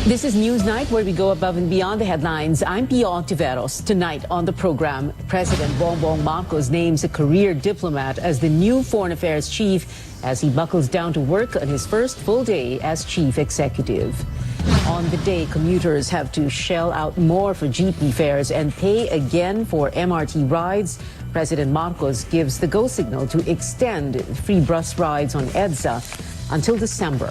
This is Newsnight, where we go above and beyond the headlines. I'm Pia Ontiveros. Tonight on the program, President Bongbong Marcos names a career diplomat as the new Foreign Affairs chief as he buckles down to work on his first full day as chief executive. On the day, commuters have to shell out more for jeepney fares and pay again for MRT rides. President Marcos gives the go signal to extend free bus rides on EDSA until December.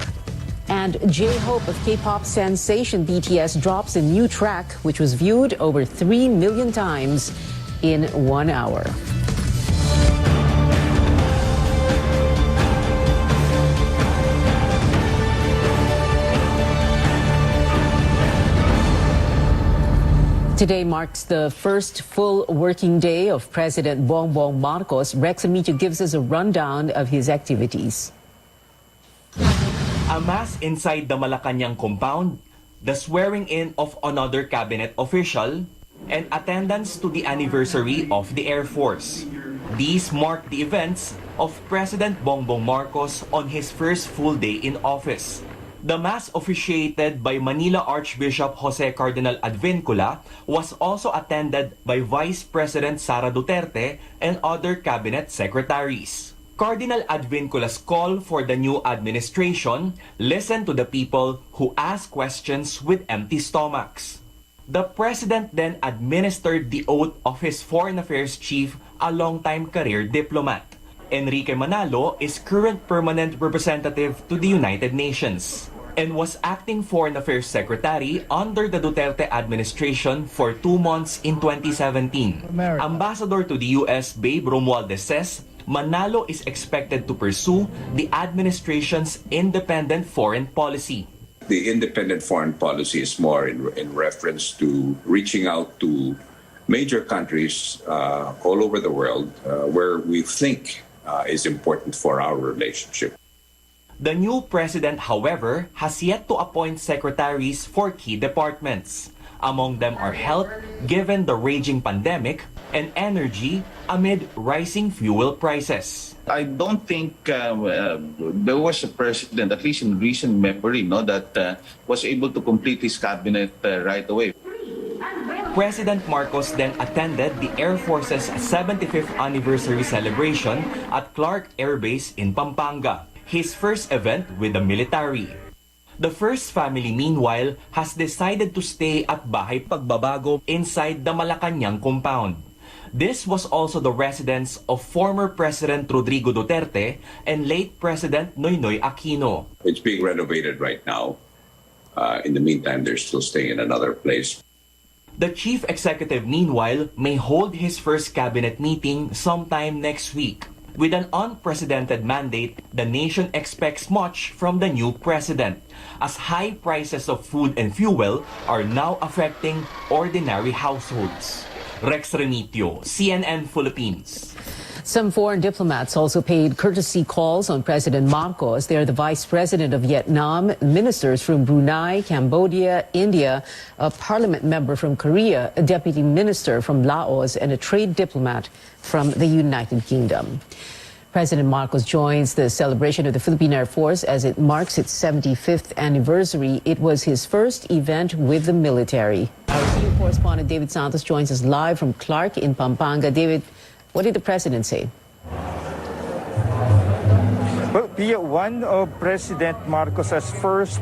And J-Hope of K-pop sensation BTS drops a new track, which was viewed over 3 million times in 1 hour. Today marks the first full working day of President Bongbong Marcos. Rex Amicio gives us a rundown of his activities. A mass inside the Malacanang compound, the swearing-in of another cabinet official, and attendance to the anniversary of the Air Force. These mark the events of President Bongbong Marcos on his first full day in office. The mass officiated by Manila Archbishop Jose Cardinal Advincula was also attended by Vice President Sara Duterte and other cabinet secretaries. Cardinal Advincula's call for the new administration: listen to the people who ask questions with empty stomachs. The president then administered the oath of his foreign affairs chief, a longtime career diplomat. Enrique Manalo is current permanent representative to the United Nations and was acting foreign affairs secretary under the Duterte administration for 2 months in 2017. Ambassador to the US, Babe Romualdez, says Manalo is expected to pursue the administration's independent foreign policy. The independent foreign policy is more in reference to reaching out to major countries all over the world where we think is important for our relationship. The new president, however, has yet to appoint secretaries for key departments. Among them are health, given the raging pandemic, and energy amid rising fuel prices. I don't think there was a president, at least in recent memory, that was able to complete his cabinet right away. President Marcos then attended the Air Force's 75th anniversary celebration at Clark Air Base in Pampanga, his first event with the military. The first family, meanwhile, has decided to stay at Bahay Pagbabago inside the Malacanang compound. This was also the residence of former President Rodrigo Duterte and late President Noynoy Aquino. It's being renovated right now. In the meantime, they're still staying in another place. The chief executive, meanwhile, may hold his first cabinet meeting sometime next week. With an unprecedented mandate, the nation expects much from the new president, as high prices of food and fuel are now affecting ordinary households. Rex Remitio, CNN Philippines. Some foreign diplomats also paid courtesy calls on President Marcos. They are the Vice President of Vietnam, ministers from Brunei, Cambodia, India, a parliament member from Korea, a deputy minister from Laos, and a trade diplomat from the United Kingdom. President Marcos joins the celebration of the Philippine Air Force as it marks its 75th anniversary. It was his first event with the military. Our senior correspondent David Santos joins us live from Clark in Pampanga. David, what did the president say? Well, Pia, one of President Marcos's first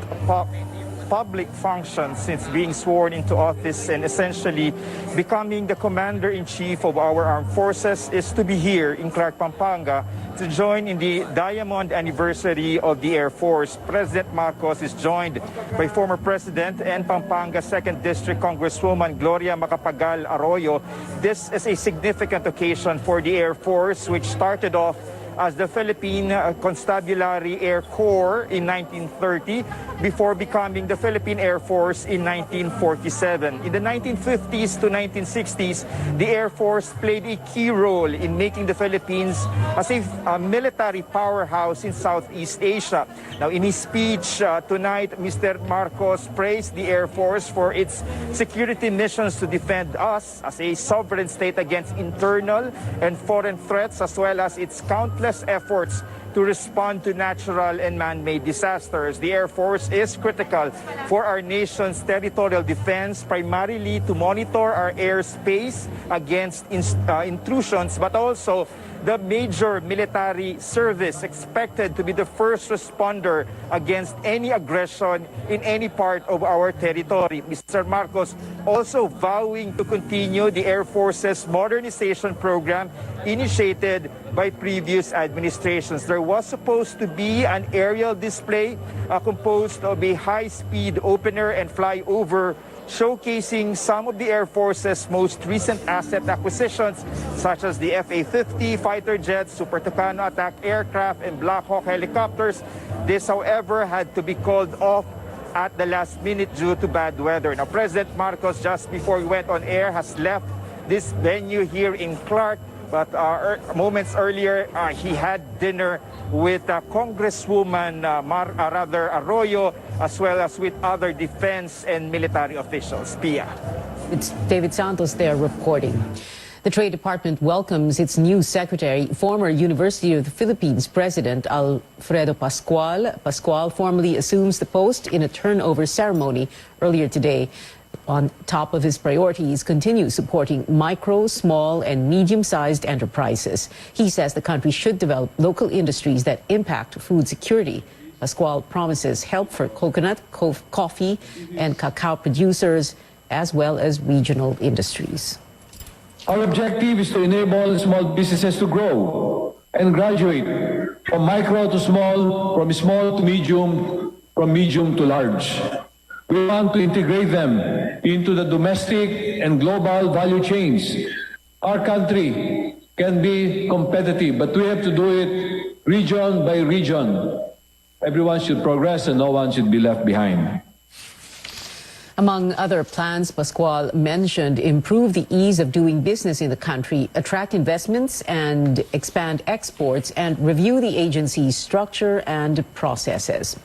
public functions since being sworn into office and essentially becoming the commander-in-chief of our armed forces is to be here in Clark, Pampanga to join in the Diamond anniversary of the Air Force. President Marcos is joined by former President and Pampanga 2nd District Congresswoman Gloria Macapagal Arroyo. This is a significant occasion for the Air Force, which started off as the Philippine Constabulary Air Corps in 1930 before becoming the Philippine Air Force in 1947. In the 1950s to 1960s, the Air Force played a key role in making the Philippines as a military powerhouse in Southeast Asia. Now, in his speech tonight, Mr. Marcos praised the Air Force for its security missions to defend us as a sovereign state against internal and foreign threats, as well as its countless efforts to respond to natural and man-made disasters. The Air Force is critical for our nation's territorial defense, primarily to monitor our airspace against intrusions, but also the major military service expected to be the first responder against any aggression in any part of our territory. Mr. Marcos also vowing to continue the Air Force's modernization program initiated by previous administrations. There was supposed to be an aerial display composed of a high-speed opener and flyover showcasing some of the Air Force's most recent asset acquisitions, such as the FA-50 fighter jets, Super Tucano attack aircraft, and Black Hawk helicopters. This, however, had to be called off at the last minute due to bad weather. Now, President Marcos, just before he went on air, has left this venue here in Clark. But moments earlier, he had dinner with Congresswoman Arroyo, as well as with other defense and military officials. Pia. It's David Santos there reporting. The Trade Department welcomes its new secretary, former University of the Philippines President Alfredo Pascual. Pascual formally assumes the post in a turnover ceremony earlier today. On top of his priorities, continues supporting micro, small, and medium-sized enterprises. He says the country should develop local industries that impact food security. Pascual promises help for coconut, coffee, and cacao producers, as well as regional industries. Our objective is to enable small businesses to grow and graduate from micro to small, from small to medium, from medium to large. We want to integrate them into the domestic and global value chains. Our country can be competitive, but we have to do it region by region. Everyone should progress and no one should be left behind. Among other plans, Pascual mentioned improve the ease of doing business in the country, attract investments and expand exports, and review the agency's structure and processes.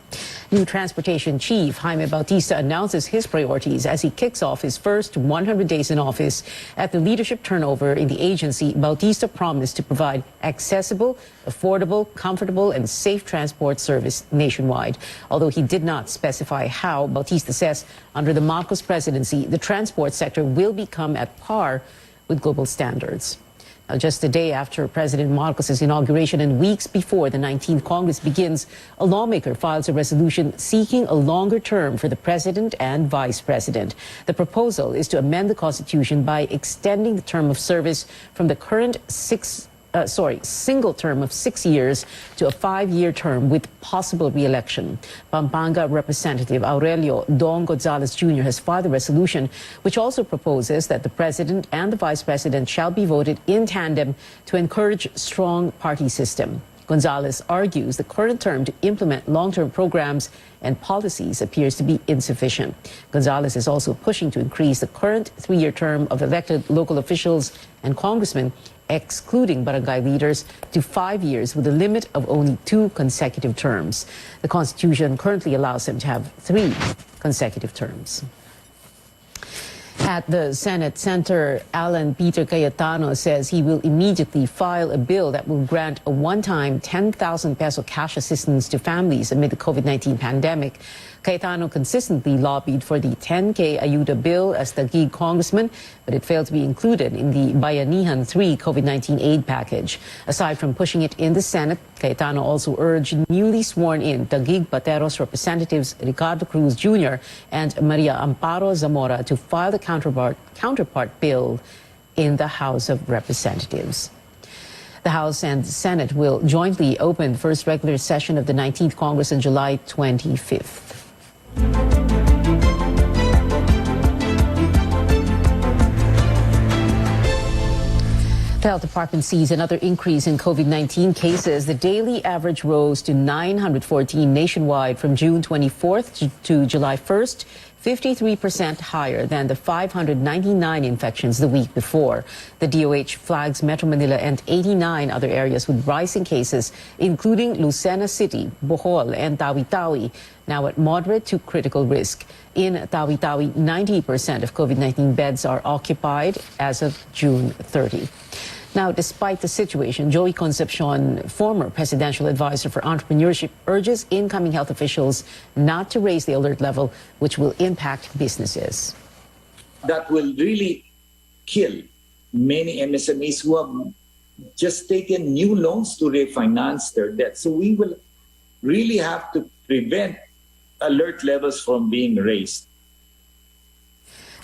New Transportation Chief Jaime Bautista announces his priorities as he kicks off his first 100 days in office. At the leadership turnover in the agency, Bautista promised to provide accessible, affordable, comfortable, and safe transport service nationwide. Although he did not specify how, Bautista says under the Marcos presidency, the transport sector will become at par with global standards. Now, just a day after President Marcos' inauguration and weeks before the 19th Congress begins, a lawmaker files a resolution seeking a longer term for the president and vice president. The proposal is to amend the Constitution by extending the term of service from the current single term of 6 years to a 5-year term with possible re-election. Pampanga Representative Aurelio Don Gonzalez Jr. has filed a resolution which also proposes that the president and the vice president shall be voted in tandem to encourage strong party system. Gonzalez argues the current term to implement long-term programs and policies appears to be insufficient. Gonzalez is also pushing to increase the current 3-year term of elected local officials and congressmen, excluding barangay leaders, to 5 years with a limit of only 2 consecutive terms. The Constitution currently allows them to have 3 consecutive terms. At the Senate Center, Alan Peter Cayetano says he will immediately file a bill that will grant a one-time 10,000 peso cash assistance to families amid the COVID-19 pandemic. Cayetano consistently lobbied for the 10K Ayuda bill as Taguig congressman, but it failed to be included in the Bayanihan 3 COVID-19 aid package. Aside from pushing it in the Senate, Cayetano also urged newly sworn-in Taguig Pateros representatives Ricardo Cruz Jr. and Maria Amparo Zamora to file the counterpart bill in the House of Representatives. The House and Senate will jointly open the first regular session of the 19th Congress on July 25th. The Health Department sees another increase in COVID-19 cases. The daily average rose to 914 nationwide from June 24th to July 1st, 53% higher than the 599 infections the week before. The DOH flags Metro Manila and 89 other areas with rising cases, including Lucena City, Bohol, and Tawi-Tawi, now at moderate to critical risk. In Tawi-Tawi, 90% of COVID-19 beds are occupied as of June 30. Now, despite the situation, Joey Concepcion, former presidential advisor for entrepreneurship, urges incoming health officials not to raise the alert level, which will impact businesses. That will really kill many MSMEs who have just taken new loans to refinance their debt. So we will really have to prevent alert levels from being raised.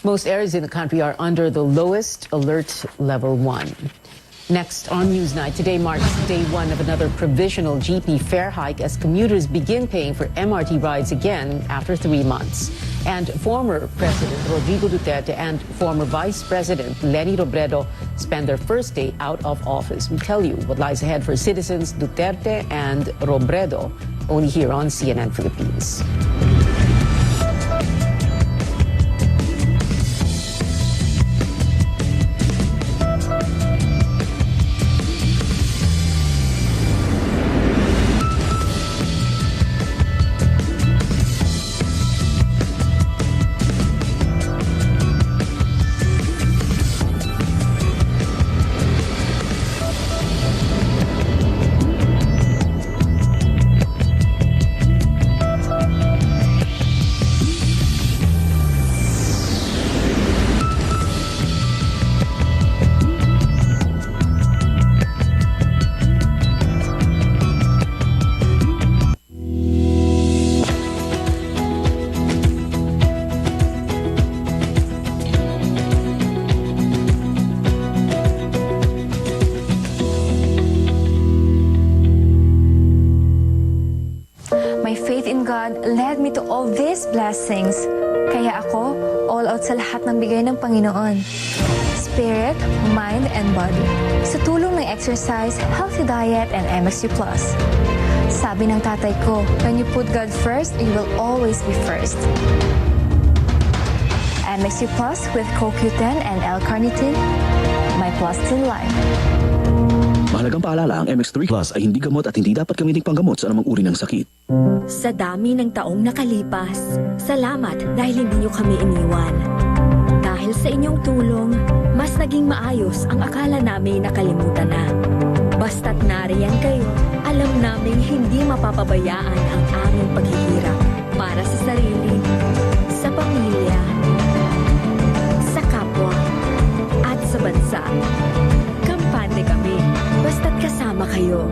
Most areas in the country are under the lowest alert level 1. Next on Newsnight, today marks day 1 of another provisional GP fare hike as commuters begin paying for MRT rides again after 3 months. And former President Rodrigo Duterte and former Vice President Leni Robredo spend their first day out of office. We tell you what lies ahead for citizens Duterte and Robredo, only here on CNN Philippines. My faith in God led me to all these blessings. Kaya ako, all out sa lahat ng bigay ng Panginoon. Spirit, mind, and body. Sa tulong ng exercise, healthy diet, and MSU+. Sabi ng tatay ko, when you put God first, you will always be first. MSU+ with CoQ10 and L-carnitine, my plus in life. Mahalagang paalala, ang MX3 Plus ay hindi gamot at hindi dapat gamiting panggamot sa anumang uri ng sakit. Sa dami ng taong nakalipas, salamat dahil hindi niyo kami iniwan. Dahil sa inyong tulong, mas naging maayos ang akala namin nakalimutan na. Basta't nariyan kayo, alam naming hindi mapapabayaan ang aming paghihirap para sa sarili, sa pamilya, sa kapwa, at sa bansa. Kampante kami, basta't kasama kayo.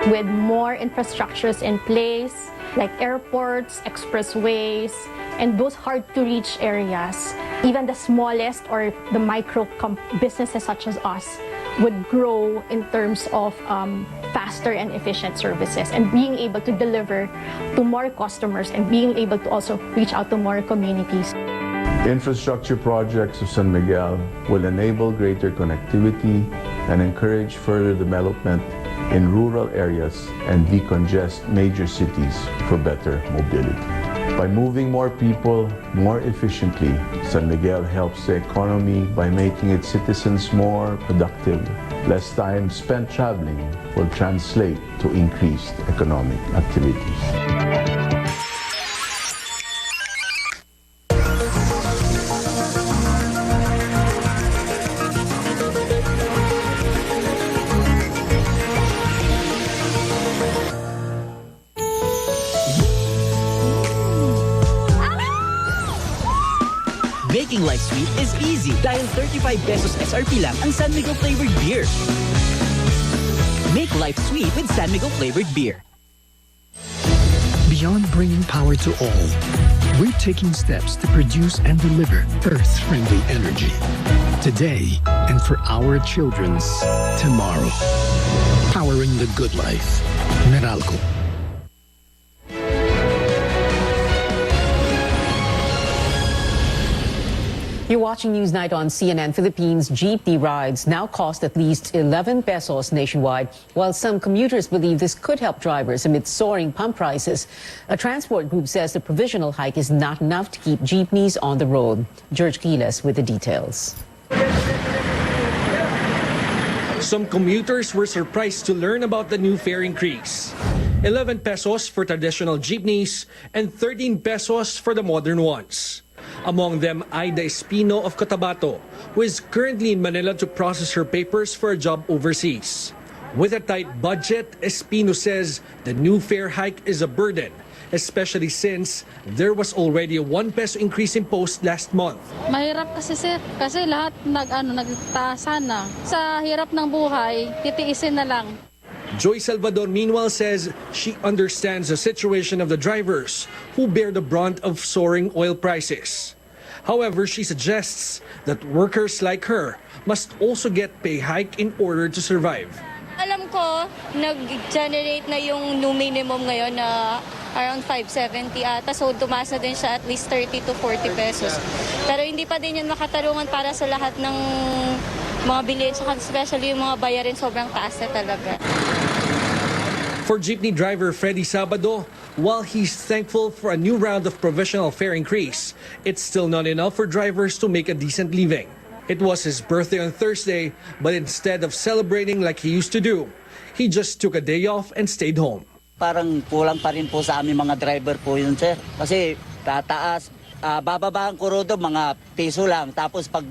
With more infrastructures in place, like airports, expressways, and those hard-to-reach areas, even the smallest or the micro businesses such as us would grow in terms of faster and efficient services and being able to deliver to more customers and being able to also reach out to more communities. Infrastructure projects of San Miguel will enable greater connectivity and encourage further development in rural areas and decongest major cities for better mobility. By moving more people more efficiently, San Miguel helps the economy by making its citizens more productive. Less time spent traveling will translate to increased economic activities. Making life sweet is easy dahil 35 pesos SRP lang ang San Miguel flavored beer. Make life sweet with San Miguel flavored beer. Beyond bringing power to all, we're taking steps to produce and deliver Earth-friendly energy today and for our children's tomorrow. Powering the good life. Meralco. You're watching Newsnight on CNN Philippines. Jeepney rides now cost at least 11 pesos nationwide, while some commuters believe this could help drivers amid soaring pump prices. A transport group says the provisional hike is not enough to keep jeepneys on the road. George Quiles with the details. Some commuters were surprised to learn about the new fare increase. 11 pesos for traditional jeepneys and 13 pesos for the modern ones. Among them, Aida Espino of Cotabato, who is currently in Manila to process her papers for a job overseas. With a tight budget, Espino says the new fare hike is a burden, especially since there was already a 1 peso increase imposed last month. Mahirap kasi sir, kasi lahat nagtaasan na. Sa hirap ng buhay, titiisin na lang. Joy Salvador meanwhile says she understands the situation of the drivers who bear the brunt of soaring oil prices. However, she suggests that workers like her must also get pay hike in order to survive. Alam ko, nag-generate na yung new minimum ngayon na around 570 ata. So tumaas na din siya at least 30 to 40 pesos. Pero hindi pa din yun makatarungan para sa lahat ng mga bilhin. So especially yung mga bayarin, sobrang taas na talaga. For jeepney driver Freddy Sabado, while he's thankful for a new round of provisional fare increase, it's still not enough for drivers to make a decent living. It was his birthday on Thursday, but instead of celebrating like he used to do, he just took a day off and stayed home. Parang kulang pa rin po sa aming mga driver po yun, sir. Kasi tataas, bababa ang kurodo, mga piso lang. Tapos pag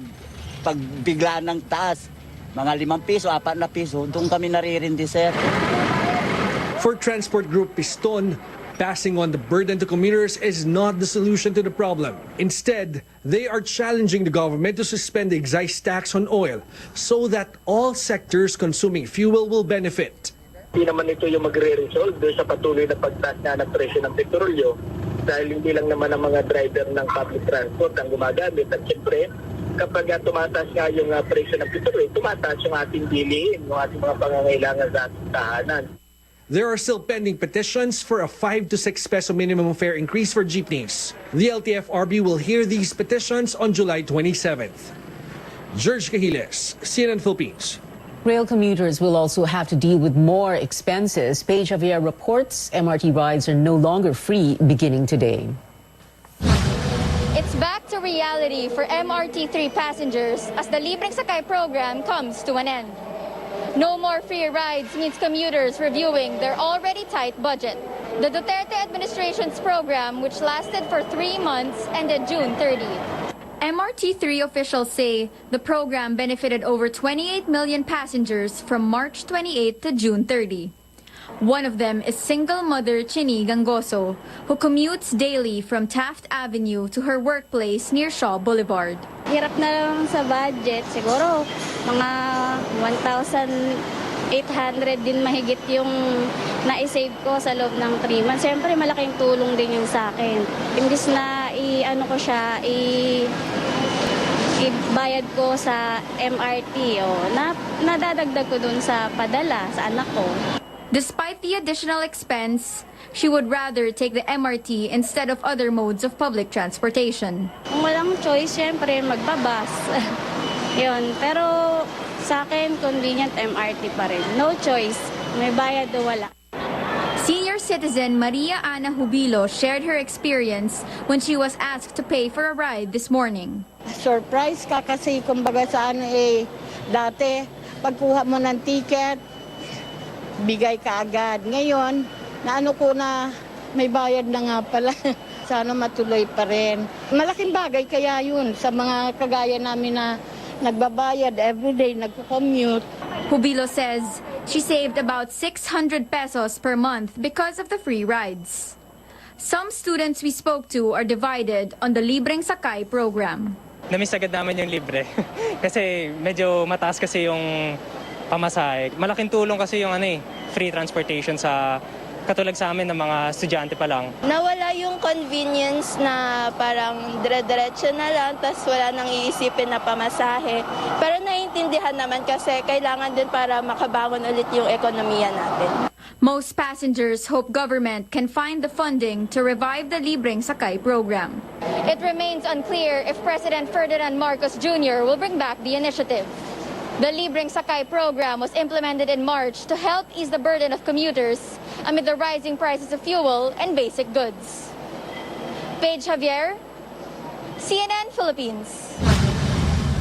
bigla ng taas, mga 5 piso, 4 na piso, doon kami naririndi, sir. For Transport Group Piston, passing on the burden to commuters is not the solution to the problem. Instead, they are challenging the government to suspend the excise tax on oil so that all sectors consuming fuel will benefit. Hindi naman ito yung magre-resolve doon sa patuloy na pagtaas na ng presyo ng petrolyo dahil hindi lang naman ang mga driver ng public transport ang gumagamit. At siyempre, kapag tumataas nga yung presyo ng petrolyo, tumataas yung ating bilihin, yung ating mga pangangailangan sa ating tahanan. There are still pending petitions for a 5 to 6 peso minimum fare increase for jeepneys. The LTFRB will hear these petitions on July 27th. George Cahiles, CNN Philippines. Rail commuters will also have to deal with more expenses. Page Javier reports MRT rides are no longer free beginning today. It's back to reality for MRT3 passengers as the Libreng Sakay program comes to an end. No more free rides means commuters reviewing their already tight budget. The Duterte administration's program, which lasted for 3 months, ended June 30. MRT3 officials say the program benefited over 28 million passengers from March 28 to June 30. One of them is single mother Chini Gangoso, who commutes daily from Taft Avenue to her workplace near Shaw Boulevard. Hirap na lang sa budget. Siguro mga 1,800 din mahigit yung na-save ko sa loob ng 3 months. Siyempre malaking tulong din yung sa akin. Imbis na ibayad ko sa MRT, nadadagdag ko dun sa padala sa anak ko. Despite the additional expense, she would rather take the MRT instead of other modes of public transportation. Kung walang choice, syempre magbabas. Yun. Pero sa akin, convenient MRT pa rin. No choice. May bayad o wala. Senior citizen Maria Ana Jubilo shared her experience when she was asked to pay for a ride this morning. Surprise ka kasi kumbaga sa dati, pagkuha mo ng ticket, bigay ka agad. Ngayon, ko na may bayad na nga pala. Sana matuloy pa rin. Malaking bagay kaya yun sa mga kagaya namin na nagbabayad everyday, nagko-commute. Jubilo says she saved about 600 pesos per month because of the free rides. Some students we spoke to are divided on the Libreng Sakay program. Namiss agad namin yung libre kasi medyo mataas kasi yung pamasahe. Malaking tulong kasi yung free transportation sa katulad sa amin ng mga estudyante pa lang. Nawala yung convenience na parang dire-diretso na lang, tas wala nang iisipin na pamasahe. Pero naiintindihan naman kasi kailangan din para makabangon ulit yung ekonomiya natin. Most passengers hope government can find the funding to revive the Libreng Sakay program. It remains unclear if President Ferdinand Marcos Jr. will bring back the initiative. The Libreng Sakay program was implemented in March to help ease the burden of commuters amid the rising prices of fuel and basic goods. Paige Javier, CNN Philippines.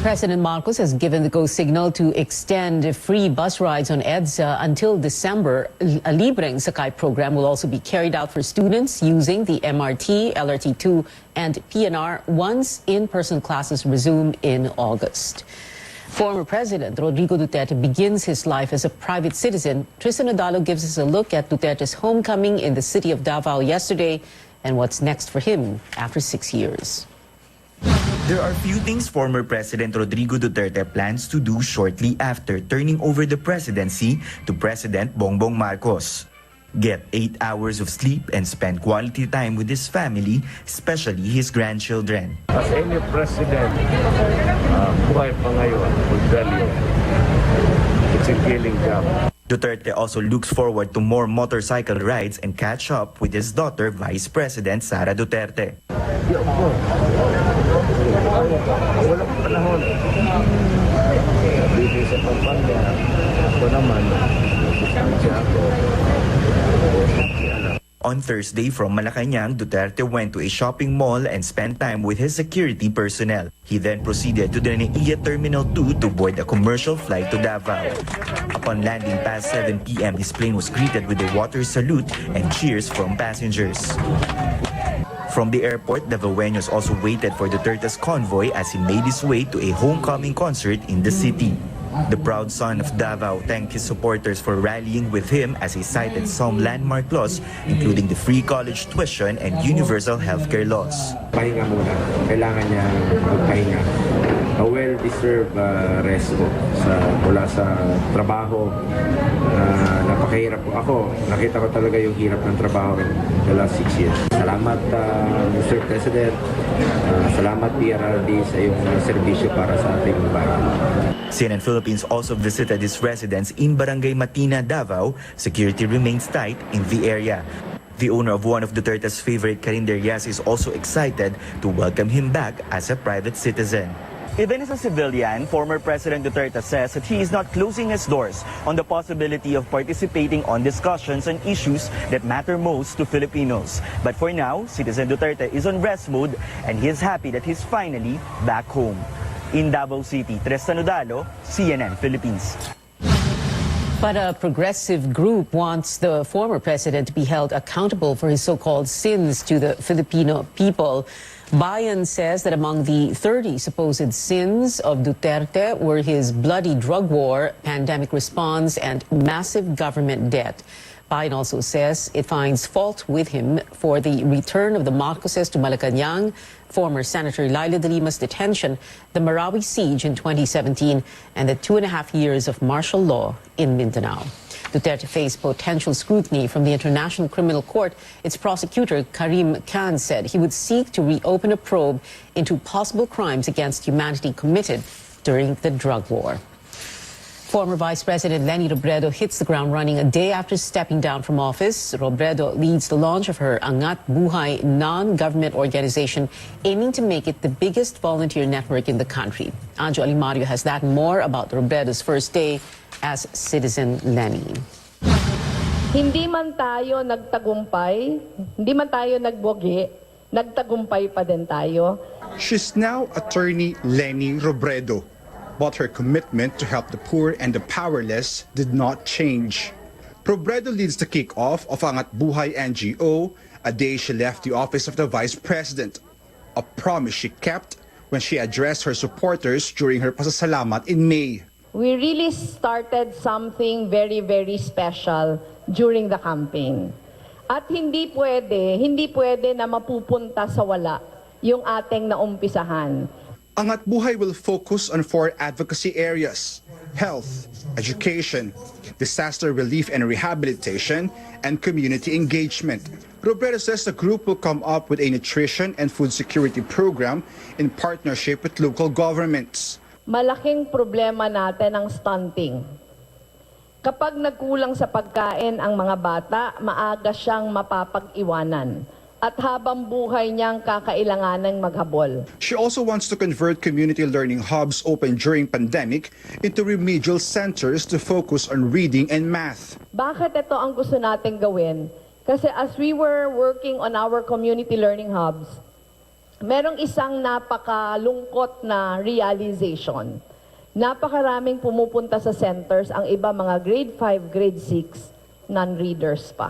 President Marcos has given the go signal to extend free bus rides on EDSA until December. A libreng sakay program will also be carried out for students using the MRT, LRT2, and PNR once in-person classes resume in August. Former President Rodrigo Duterte begins his life as a private citizen. Tristan Odalo gives us a look at Duterte's homecoming in the city of Davao yesterday and what's next for him after 6 years. There are few things former President Rodrigo Duterte plans to do shortly after turning over the presidency to President Bongbong Marcos. Get 8 hours of sleep and spend quality time with his family, especially his grandchildren. As any president, buhay pa ngayon, will tell you, it's a killing job. Duterte also looks forward to more motorcycle rides and catch up with his daughter, Vice President Sara Duterte. Walang panahon. Busy sa pampanga. Ako naman, sustansya ako. On Thursday from Malacanang, Duterte went to a shopping mall and spent time with his security personnel. He then proceeded to the NAIA Terminal 2 to board a commercial flight to Davao. Upon landing past 7 p.m., his plane was greeted with a water salute and cheers from passengers. From the airport, Davaoenos also waited for Duterte's convoy as he made his way to a homecoming concert in the city. The proud son of Davao thanked his supporters for rallying with him as he cited some landmark laws, including the free college tuition and universal healthcare laws. Pahinga muna. Kailangan niya magpahinga. A well-deserved rest po mula sa trabaho. Napakahirap po ako. Nakita ko talaga yung hirap ng trabaho the last 6 years. Salamat Mr. President. Salamat PRRD sa iyong serbisyo para sa ating bayan. CNN Philippines also visited his residence in Barangay Matina, Davao. Security remains tight in the area. The owner of one of Duterte's favorite carinderias is also excited to welcome him back as a private citizen. Even as a civilian, former President Duterte says that he is not closing his doors on the possibility of participating on discussions on issues that matter most to Filipinos. But for now, Citizen Duterte is on rest mode and he is happy that he's finally back home. In Davao City, Tristan Odalo, CNN Philippines. But a progressive group wants the former president to be held accountable for his so-called sins to the Filipino people. Bayan says that among the 30 supposed sins of Duterte were his bloody drug war, pandemic response, and massive government debt. Bayan also says it finds fault with him for the return of the Marcoses to Malacanang, former Senator Laila de Lima's detention, the Marawi siege in 2017, and the 2.5 years of martial law in Mindanao. Duterte faced potential scrutiny from the International Criminal Court. Its prosecutor, Karim Khan, said he would seek to reopen a probe into possible crimes against humanity committed during the drug war. Former Vice President Leni Robredo hits the ground running a day after stepping down from office. Robredo leads the launch of her Angat Buhay non-government organization, aiming to make it the biggest volunteer network in the country. Anjo Alimario has that and more about Robredo's first day as Citizen Leni. Hindi man tayo nagtagumpay, hindi man tayo nagbogi, nagtagumpay pa din tayo. She's now attorney Leni Robredo, but her commitment to help the poor and the powerless did not change. Robredo leads the kick-off of Angat Buhay NGO a day she left the office of the Vice President, a promise she kept when she addressed her supporters during her pasasalamat in May. We really started something very, very special during the campaign. At hindi pwede na mapupunta sa wala yung ating naumpisahan. Angat Buhay will focus on 4 advocacy areas: health, education, disaster relief and rehabilitation, and community engagement. Robredo says the group will come up with a nutrition and food security program in partnership with local governments. Malaking problema natin ang stunting. Kapag nagkulang sa pagkain ang mga bata, maaga siyang mapapag-iwanan. At habang buhay niyang kakailanganang maghabol. She also wants to convert community learning hubs open during pandemic into remedial centers to focus on reading and math. Bakit ito ang gusto nating gawin? Kasi as we were working on our community learning hubs, merong isang napakalungkot na realization. Napakaraming pumupunta sa centers, ang iba mga grade 5, grade 6, non-readers pa.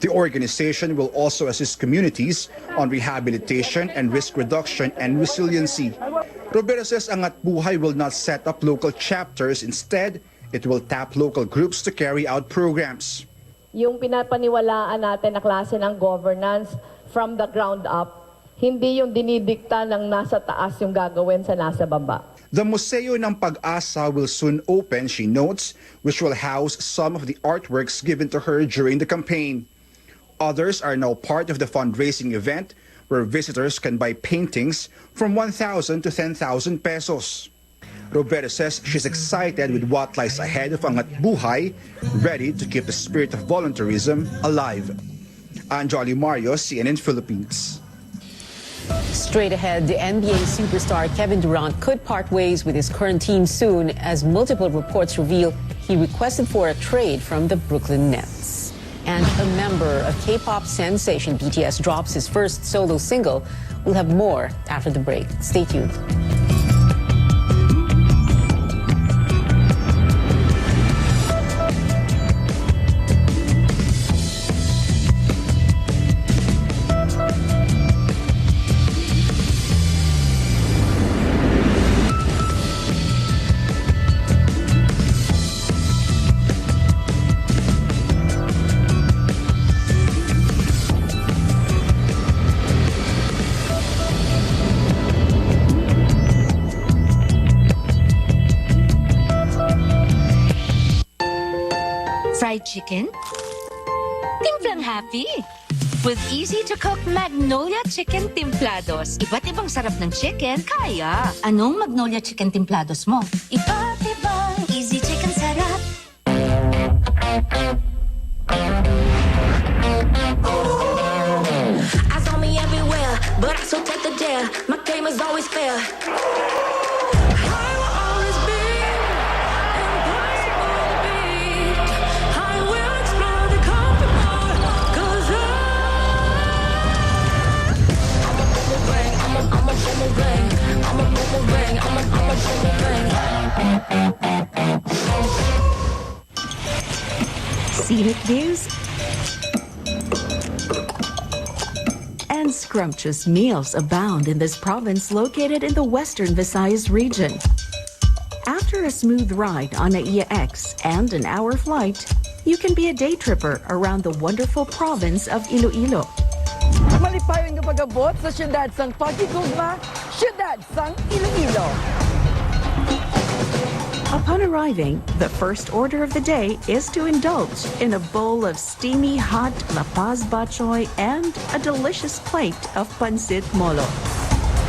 The organization will also assist communities on rehabilitation and risk reduction and resiliency. Roberto says Angat Buhay will not set up local chapters. Instead, it will tap local groups to carry out programs. Yung pinapaniwalaan natin na klase ng governance from the ground up, hindi yung dinidikta ng nasa taas yung gagawin sa nasa baba. The Museo ng Pag-asa will soon open, she notes, which will house some of the artworks given to her during the campaign. Others are now part of the fundraising event where visitors can buy paintings from 1,000 to 10,000 pesos. Roberto says she's excited with what lies ahead of Angat Buhay, ready to keep the spirit of volunteerism alive. Anjali Mario, CNN Philippines. Straight ahead, the NBA superstar Kevin Durant could part ways with his current team soon as multiple reports reveal he requested for a trade from the Brooklyn Nets. And a member of K-pop sensation BTS drops his first solo single. We'll have more after the break. Stay tuned. Fried chicken? Timplang happy! With easy-to-cook Magnolia Chicken Timplados. Iba't ibang sarap ng chicken, kaya. Anong Magnolia Chicken Timplados mo? Iba't ibang easy chicken sarap. Eyes on me everywhere, but I still take the dare. My game is always fair. Scenic views and scrumptious meals abound in this province located in the western Visayas region. After a smooth ride on AIA X and an hour flight, you can be a day tripper around the wonderful province of Iloilo. Malipayon nga pag-abot sa siyudad sang Pagigugma, siyudad sang Iloilo. Upon arriving, the first order of the day is to indulge in a bowl of steamy hot lapaz bachoy and a delicious plate of pancit molo.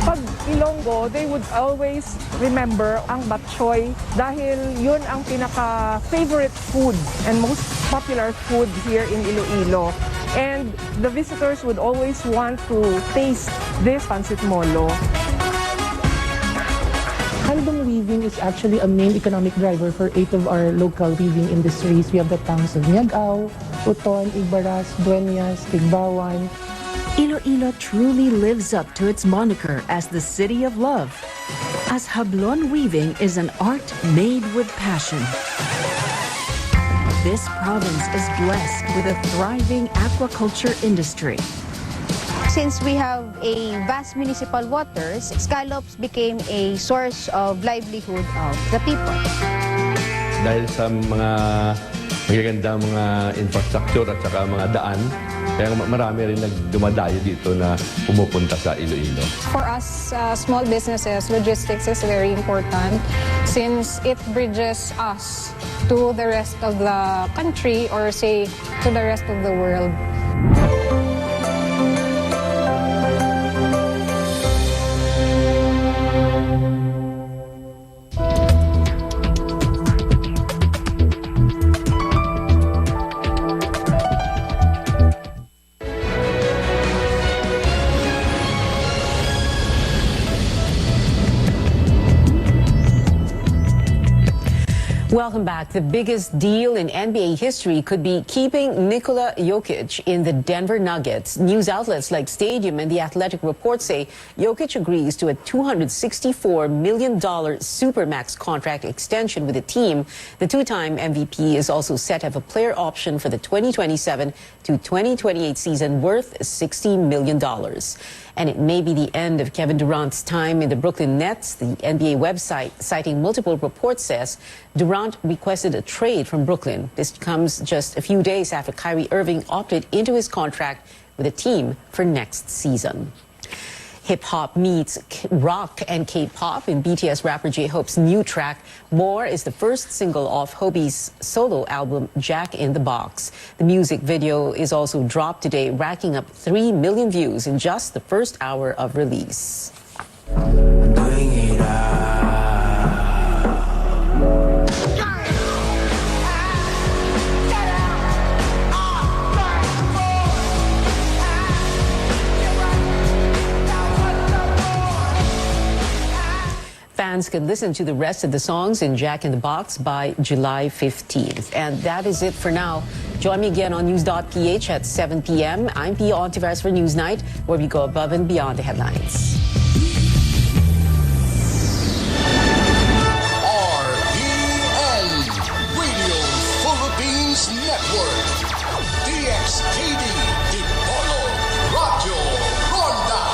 Pag Ilonggo, they would always remember ang batchoy dahil yun ang pinaka-favorite food and most popular food here in Iloilo. And the visitors would always want to taste this pancit molo. Handong weaving is actually a main economic driver for 8 of our local weaving industries. We have the towns of Niagao, Uton, Igbaras, Dueñas, Tigbawan. Iloilo truly lives up to its moniker as the city of love, as Hablon weaving is an art made with passion. This province is blessed with a thriving aquaculture industry. Since we have a vast municipal waters, scallops became a source of livelihood of the people. Dahil sa mga magagandang mga infrastructure at saka mga daan, kaya marami rin nagdumadayo dito na pumupunta sa Iloilo. For us, small businesses, logistics is very important since it bridges us to the rest of the country or say to the rest of the world. Welcome back. The biggest deal in NBA history could be keeping Nikola Jokic in the Denver Nuggets. News outlets like Stadium and The Athletic report say Jokic agrees to a $264 million Supermax contract extension with the team. The two-time MVP is also set to have a player option for the 2027 to 2028 season worth $60 million. And it may be the end of Kevin Durant's time in the Brooklyn Nets. The NBA website, citing multiple reports, says Durant requested a trade from Brooklyn. This comes just a few days after Kyrie Irving opted into his contract with the team for next season. Hip-hop meets rock and K-pop in BTS rapper J-Hope's new track. More is the first single off Hobi's solo album, Jack in the Box. The music video is also dropped today, racking up 3 million views in just the first hour of release. Fans can listen to the rest of the songs in Jack in the Box by July 15th. And that is it for now. Join me again on news.ph at 7 p.m. I'm Pia Ontiveros for Newsnight, where we go above and beyond the headlines. RPN, Radio Philippines Network, DXTV, Dipolo, Radio Ronda.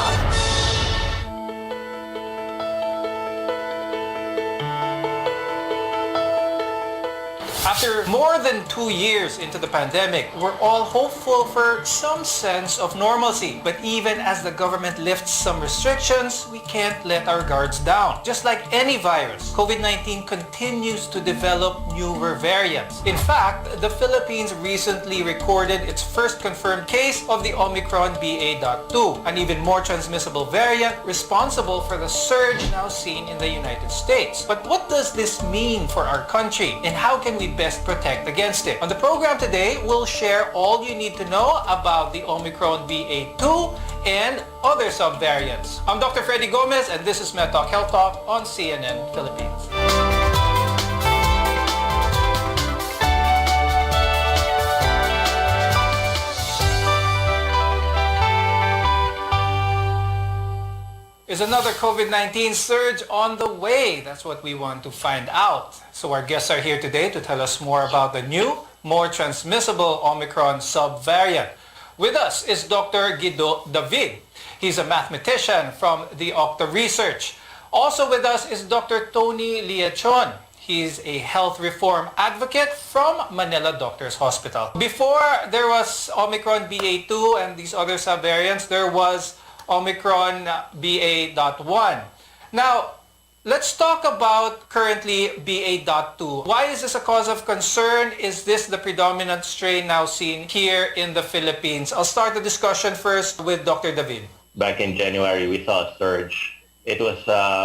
After more than 2 years into the pandemic, we're all hopeful for some sense of normalcy. But even as the government lifts some restrictions, we can't let our guards down. Just like any virus, COVID-19 continues to develop newer variants. In fact, the Philippines recently recorded its first confirmed case of the Omicron BA.2, an even more transmissible variant responsible for the surge now seen in the United States. But what does this mean for our country, and how can we best protect against it? On the program today, we'll share all you need to know about the Omicron BA.2 and other subvariants. I'm Dr. Freddy Gomez, and this is MedTalk Health Talk on CNN Philippines. Is another COVID-19 surge on the way? That's what we want to find out. So our guests are here today to tell us more about the new, more transmissible Omicron subvariant. With us is Dr. Guido David. He's a mathematician from the Octa Research. Also with us is Dr. Tony Liachon. He's a health reform advocate from Manila Doctors Hospital. Before there was Omicron BA.2 and these other subvariants, there was Omicron BA.1. Now, let's talk about currently BA.2. Why is this a cause of concern? Is this the predominant strain now seen here in the Philippines? I'll start the discussion first with Dr. David. Back in January, we saw a surge. It was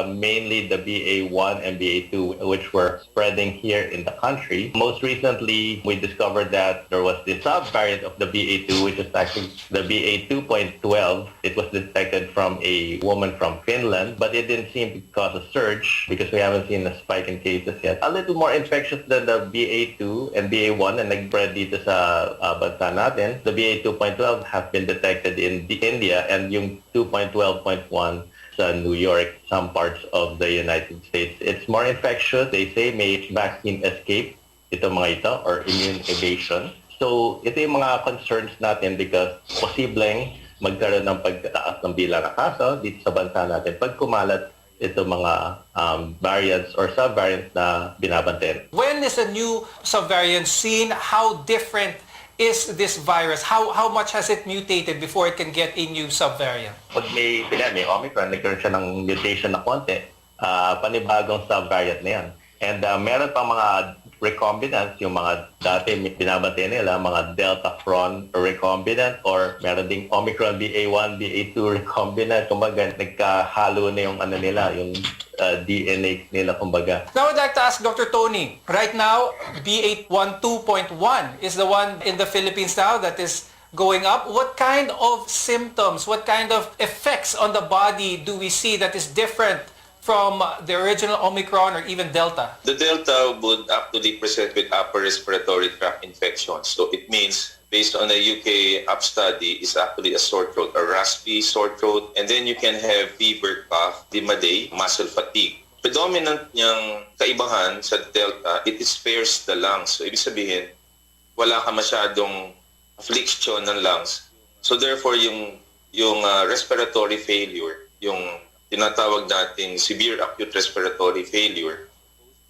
mainly the BA1 and BA2, which were spreading here in the country. Most recently, we discovered that there was this subvariant of the BA2, which is actually the BA2.12. It was detected from a woman from Finland, but it didn't seem to cause a surge because we haven't seen a spike in cases yet. A little more infectious than the BA2 and BA1 and nag-spread dito sa bansa natin. The BA2.12 have been detected in India, and yung 2.12.1 New York, some parts of the United States. It's more infectious. They say may vaccine escape ito mga ito or immune evasion. So ito yung mga concerns natin because posibleng magkaroon ng pagtaas ng bilang ng kaso dito sa bansa natin pag kumalat ito mga variants or subvariants na binabantayan. When is a new subvariant seen? How different is this virus? How much has it mutated before it can get a new subvariant? Pag may Omicron, nagkaroon siya ng mutation na konti, panibagong subvariant na yan. And meron pa mga recombinants, yung mga dati binabantay nila, mga Delta Cron recombinant, or meron ding Omicron BA1, BA2 recombinant. Kumbaga, nagkahalo na yung nila, yung DNA nila, kumbaga. Now I'd like to ask Dr. Tony, right now, BA12.1 is the one in the Philippines now that is going up. What kind of symptoms, what kind of effects on the body do we see that is different from the original Omicron or even Delta? The Delta would actually present with upper respiratory tract infection. So it means, based on a UK app study, is actually a sore throat, a raspy sore throat, and then you can have fever, cough, dimade, muscle fatigue. Predominant niyang kaibahan sa Delta, it spares the lungs. So ibig sabihin, wala ka masyadong affliction ng lungs. So therefore, yung respiratory failure, yung tinatawag nating severe acute respiratory failure,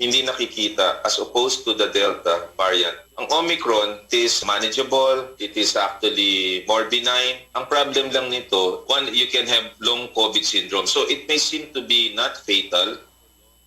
hindi nakikita as opposed to the Delta variant. Ang Omicron, it is manageable, it is actually more benign. Ang problem lang nito, one, you can have long COVID syndrome. So it may seem to be not fatal,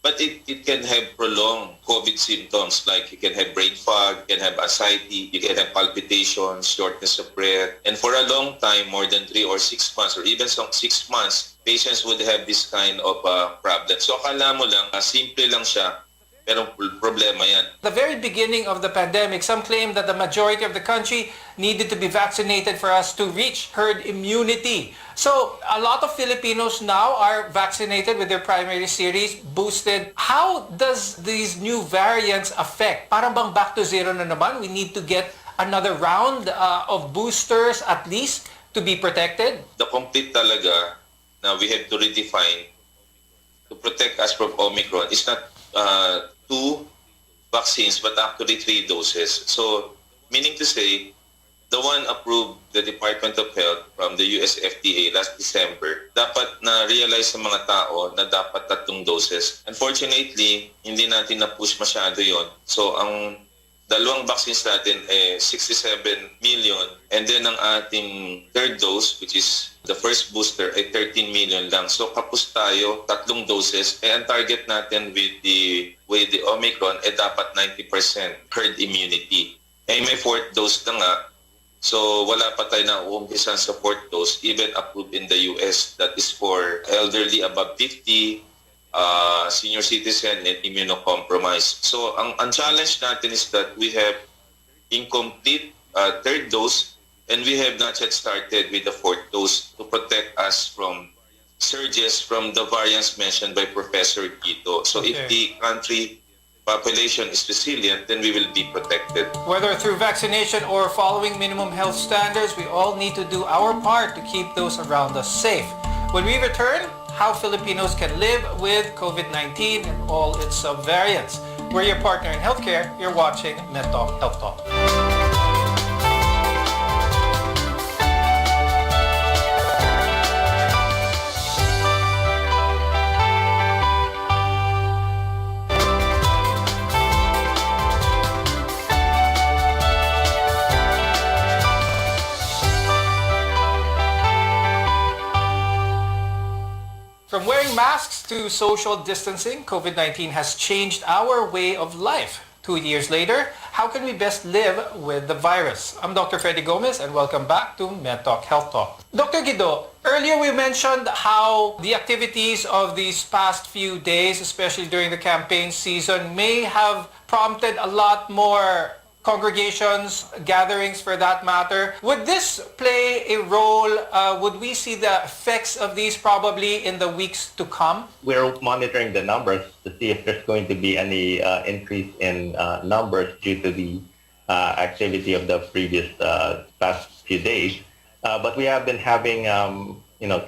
but it can have prolonged COVID symptoms, like you can have brain fog, you can have anxiety, you can have palpitations, shortness of breath. And for a long time, more than 3 or 6 months, or even some 6 months, patients would have this kind of problem. So akala mo lang, simple lang siya, pero problema yan. The very beginning of the pandemic, some claim that the majority of the country needed to be vaccinated for us to reach herd immunity. So a lot of Filipinos now are vaccinated with their primary series, boosted. How does these new variants affect? Parang bang back to zero na naman? We need to get another round of boosters at least to be protected? The complete talaga na we have to redefine to protect us from Omicron is not 2 vaccines but actually 3 doses. So meaning to say, the one approved the Department of Health from the US FDA last December, dapat na-realize sa mga tao na dapat 3 doses. Unfortunately, hindi natin na-push masyado yon. So ang dalawang vaccines natin 67 million, and then ang ating third dose, which is the first booster, 13 million lang. So kapos tayo, 3 doses. Ang target natin with the Omicron dapat 90% herd immunity. May 4th dose na nga. So wala pa tayo na uumpisan sa 4th dose, even approved in the US. That is for elderly above 50, senior citizen and immunocompromised. So ang challenge natin is that we have incomplete 3rd dose, and we have not yet started with the 4th dose to protect us from surges from the variants mentioned by Professor Quito. So if the country population is resilient, then we will be protected. Whether through vaccination or following minimum health standards, we all need to do our part to keep those around us safe. When we return, how Filipinos can live with COVID-19 and all its subvariants. We're your partner in healthcare. You're watching MedTalk Health Talk. From wearing masks to social distancing, COVID-19 has changed our way of life. 2 years later, how can we best live with the virus? I'm Dr. Freddy Gomez, and welcome back to MedTalk Health Talk. Dr. Guido, earlier we mentioned how the activities of these past few days, especially during the campaign season, may have prompted a lot more congregations, gatherings for that matter. Would this play a role? Would we see the effects of these probably in the weeks to come? We're monitoring the numbers to see if there's going to be any increase in numbers due to the activity of the previous past few days. But we have been having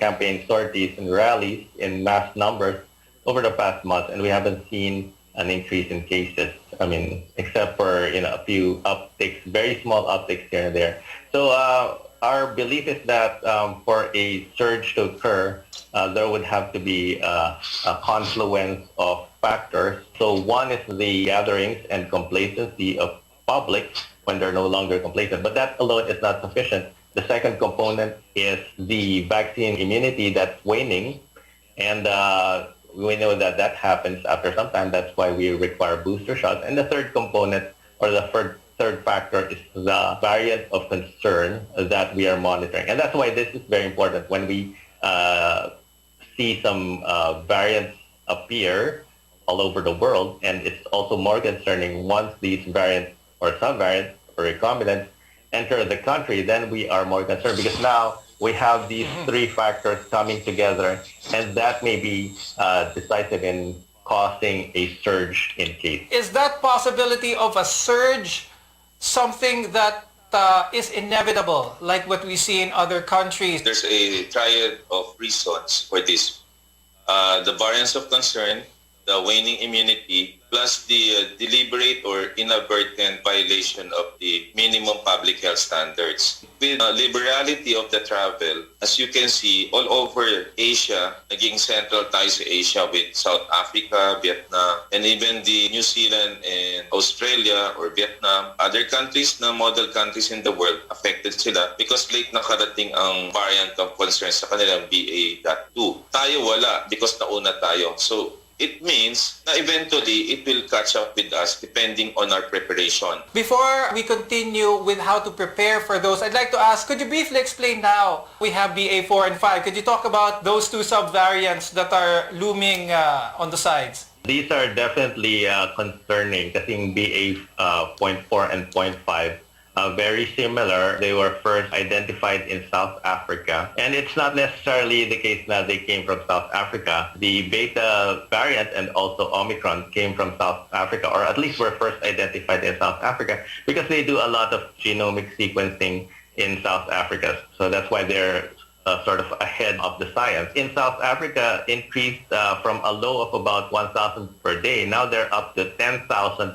campaign sorties and rallies in mass numbers over the past month, and we haven't seen an increase in cases. I mean, except for a few upticks, very small upticks here and there. So our belief is that for a surge to occur, there would have to be a confluence of factors. So one is the gatherings and complacency of public when they're no longer complacent, but that alone is not sufficient. The second component is the vaccine immunity that's waning, and we know that that happens after some time. That's why we require booster shots. And the third component, or the third factor, is the variant of concern that we are monitoring. And that's why this is very important. When we see some variants appear all over the world, and it's also more concerning once these variants or subvariants or recombinants enter the country, then we are more concerned, because now We have these three factors coming together, and that may be decisive in causing a surge in cases. Is that possibility of a surge something that is inevitable, like what we see in other countries? There's a triad of reasons for this. The variants of concern, the waning immunity, plus the deliberate or inadvertent violation of the minimum public health standards. With liberality of the travel, as you can see, all over Asia, naging central tayo sa Asia with South Africa, Vietnam, and even the New Zealand and Australia or Vietnam, other countries na model countries in the world, affected sila because late nakarating ang variant of concern sa kanilang BA.2. Tayo wala because nauna tayo. So, it means na eventually it will catch up with us depending on our preparation. Before we continue with how to prepare for those, I'd like to ask, could you briefly explain now, we have BA4 and 5. Could you talk about those two subvariants that are looming on the sides? These are definitely concerning kasi BA.4 and .5. Very similar. They were first identified in South Africa. And it's not necessarily the case that they came from South Africa. The Beta variant and also Omicron came from South Africa, or at least were first identified in South Africa because they do a lot of genomic sequencing in South Africa. So that's why they're sort of ahead of the science. In South Africa, increased from a low of about 1,000 per day. Now they're up to 10,000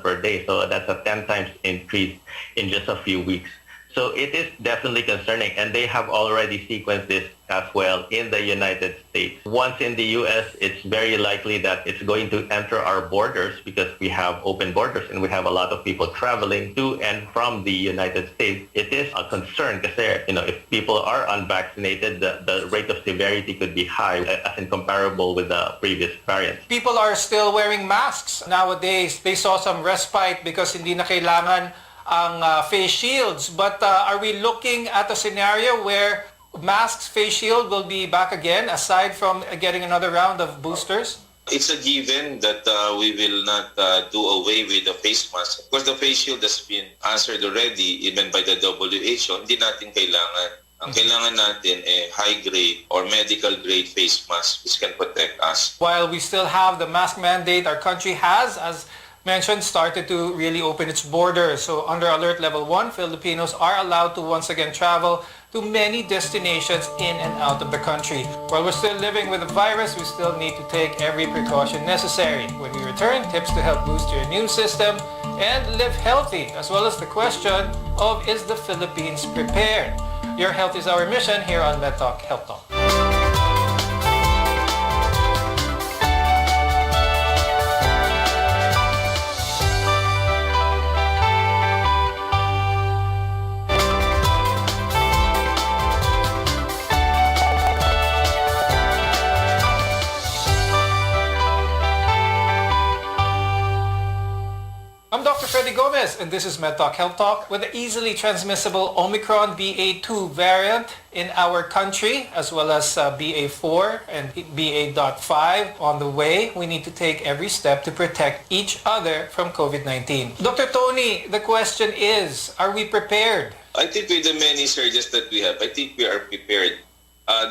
per day. So that's a 10 times increase in just a few weeks. So it is definitely concerning, and they have already sequenced this as well in the United States. Once in the U.S., it's very likely that it's going to enter our borders because we have open borders and we have a lot of people traveling to and from the United States. It is a concern because, if people are unvaccinated, the rate of severity could be high as in comparable with the previous variants. People are still wearing masks nowadays. They saw some respite because hindi na kailangan ang face shields. But are we looking at a scenario where masks, face shield will be back again aside from getting another round of boosters? It's a given that we will not do away with the face mask. Of course, the face shield has been answered already even by the WHO. Hindi natin kailangan. Ang kailangan natin high-grade or medical-grade face mask which can protect us. While we still have the mask mandate, our country has, as mentioned, started to really open its borders. So under Alert Level 1, Filipinos are allowed to once again travel to many destinations in and out of the country. While we're still living with the virus, we still need to take every precaution necessary. When we return, tips to help boost your immune system and live healthy, as well as the question of, is the Philippines prepared? Your health is our mission here on MedTalk Health Talk. I'm Dr. Freddy Gomez, and this is MedTalk Health Talk. With the easily transmissible Omicron BA.2 variant in our country, as well as BA.4 and BA.5 on the way, we need to take every step to protect each other from COVID-19. Dr. Tony, the question is, are we prepared? I think with the many surges that we have, I think we are prepared.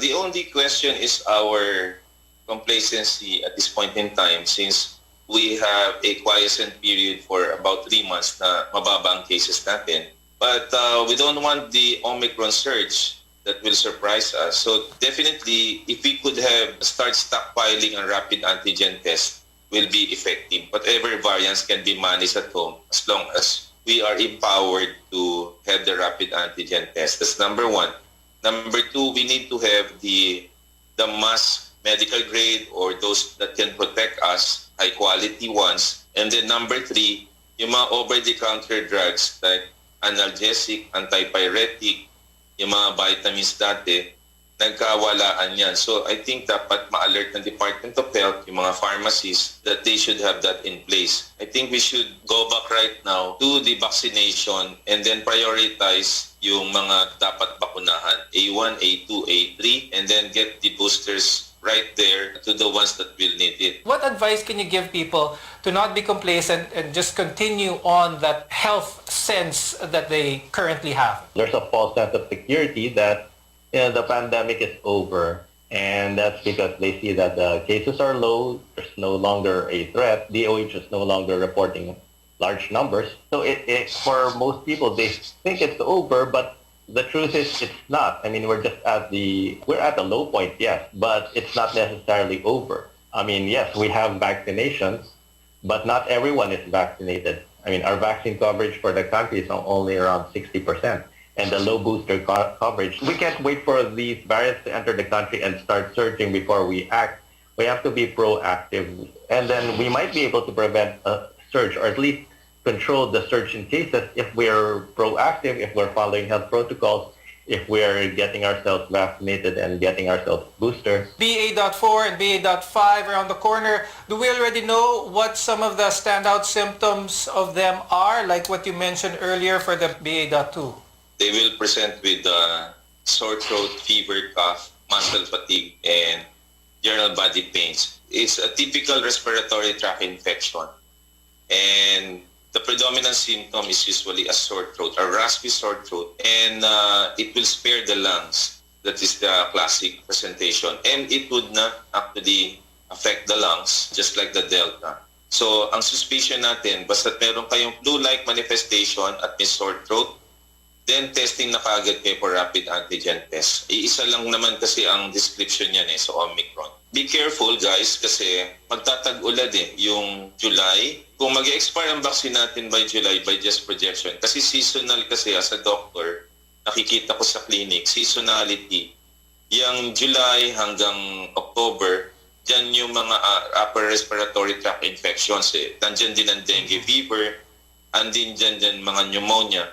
The only question is our complacency at this point in time, since we have a quiescent period for about 3 months na mababa ang cases natin. But we don't want the Omicron surge that will surprise us. So definitely, if we could have start stockpiling a rapid antigen test, will be effective. Whatever variants can be managed at home as long as we are empowered to have the rapid antigen test. That's number one. Number two, we need to have the mass medical grade or those that can protect us, high quality ones. And then number three, yung mga over-the-counter drugs like analgesic, antipyretic, yung mga vitamins dati, nagkawalaan yan. So I think dapat ma-alert ng Department of Health, yung mga pharmacies, that they should have that in place. I think we should go back right now to the vaccination and then prioritize yung mga dapat bakunahan, A1, A2, A3, and then get the boosters right there to the ones that will need it. What advice can you give people to not be complacent and just continue on that health sense that they currently have? There's a false sense of security that the pandemic is over. And that's because they see that the cases are low, there's no longer a threat, DOH is no longer reporting large numbers. So for most people, they think it's over, but the truth is it's not. I mean, we're at the low point, yes, but it's not necessarily over. I mean, yes, we have vaccinations, but not everyone is vaccinated. I mean, our vaccine coverage for the country is only around 60%. And the low booster coverage. We can't wait for these variants to enter the country and start surging before we act. We have to be proactive. And then we might be able to prevent a surge, or at least control the surge in cases if we're proactive, if we're following health protocols, if we're getting ourselves vaccinated and getting ourselves boosters. BA.4 and BA.5 around the corner. Do we already know what some of the standout symptoms of them are, like what you mentioned earlier for the BA.2? They will present with sore throat, fever, cough, muscle fatigue, and general body pains. It's a typical respiratory tract infection. And the predominant symptom is usually a sore throat, a raspy sore throat, and it will spare the lungs. That is the classic presentation. And it would not actually affect the lungs, just like the Delta. So, ang suspicion natin, basta't meron kayong flu-like manifestation at may sore throat, then testing na kaagad kayo for rapid antigen test. Iisa lang naman kasi ang description niyan sa Omicron. Be careful guys kasi magtatag-ulad yung July. Kung mag-expire ang vaccine natin by July, by just projection, kasi seasonal kasi as a doctor, nakikita ko sa clinic, seasonality, yung July hanggang October, dyan yung mga upper respiratory tract infections. Nandyan din ang dengue fever, andin dyan mga pneumonia.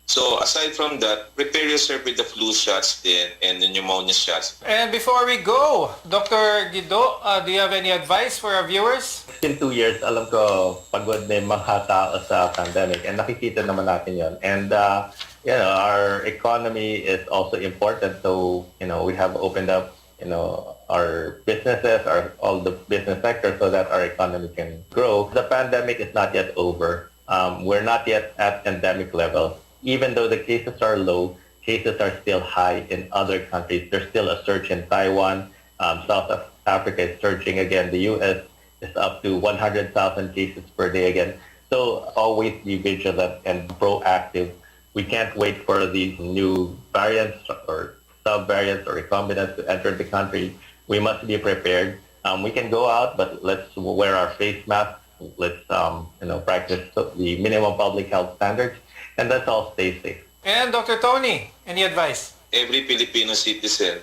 So aside from that, prepare yourself with the flu shots then and the pneumonia shots. And before we go, Dr. Guido, do you have any advice for our viewers? In 2 years, alam ko pagod na yung mga tao sa pandemic and nakikita naman natin yon. And our economy is also important. So we have opened up our businesses, all the business sectors so that our economy can grow. The pandemic is not yet over. We're not yet at endemic level. Even though the cases are low, cases are still high in other countries. There's still a surge in Taiwan. South Africa is surging again. The U.S. is up to 100,000 cases per day again. So always be vigilant and proactive. We can't wait for these new variants or sub-variants or recombinants to enter the country. We must be prepared. We can go out, but let's wear our face masks. Let's practice the minimum public health standards. And let's all stay safe. And Dr. Tony, any advice? Every Filipino citizen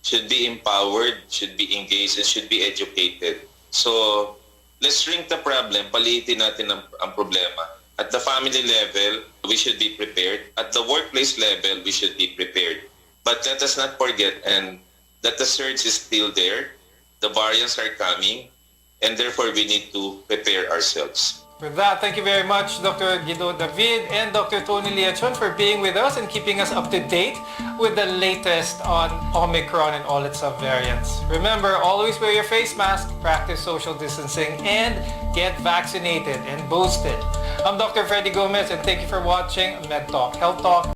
should be empowered, should be engaged, and should be educated. So, let's shrink the problem, paliitin natin ang problema. At the family level, we should be prepared. At the workplace level, we should be prepared. But let us not forget that the surge is still there, the variants are coming, and therefore we need to prepare ourselves. With that, thank you very much, Dr. Guido David and Dr. Tony Liachon for being with us and keeping us up to date with the latest on Omicron and all its subvariants. Remember, always wear your face mask, practice social distancing, and get vaccinated and boosted. I'm Dr. Freddy Gomez, and thank you for watching Med Talk Health Talk.